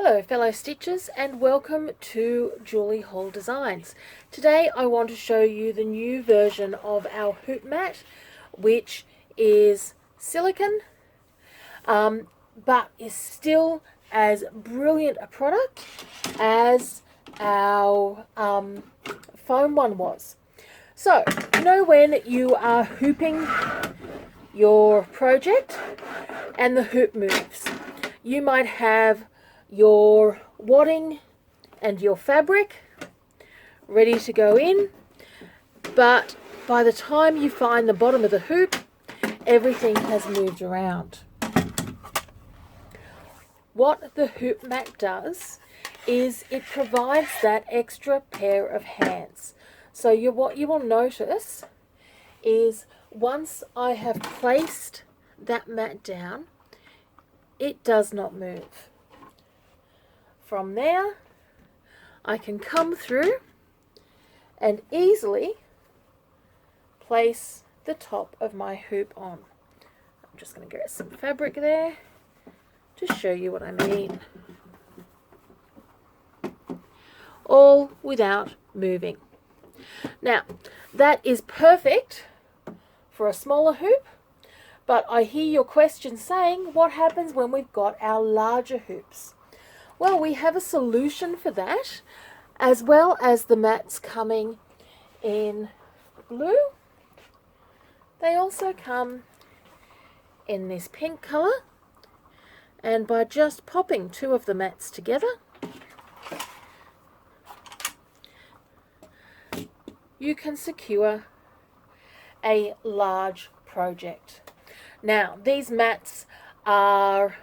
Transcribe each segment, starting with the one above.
Hello fellow stitchers and welcome to Julie Hall Designs. Today I want to show you the new version of our hoop mat, which is silicone but is still as brilliant a product as our foam one was. So, you know when you are hooping your project and the hoop moves, you might have your wadding and your fabric ready to go in, but by the time you find the bottom of the hoop, everything has moved around. What the hoop mat does is it provides that extra pair of hands. So what you will notice is once I have placed that mat down, it does not move. From there, I can come through and easily place the top of my hoop on. I'm just going to get some fabric there to show you what I mean. All without moving. Now, that is perfect for a smaller hoop, but I hear your question saying, what happens when we've got our larger hoops? Well, we have a solution for that, as well as the mats coming in blue. They also come in this pink colour, and by just popping two of the mats together, you can secure a large project. Now, these mats are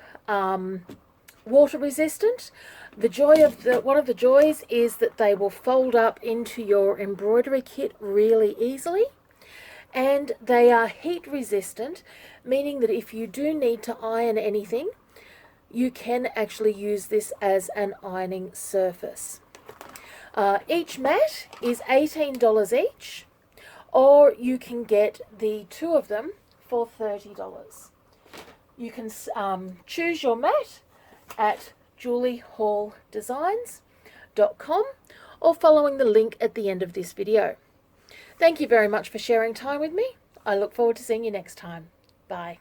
water resistant. One of the joys is that they will fold up into your embroidery kit really easily, and they are heat resistant, meaning that if you do need to iron anything, you can actually use this as an ironing surface. Each mat is $18 each, or you can get the two of them for $30. You can choose your mat at juliehalldesigns.com or following the link at the end of this video. Thank you very much for sharing time with me. I look forward to seeing you next time. Bye.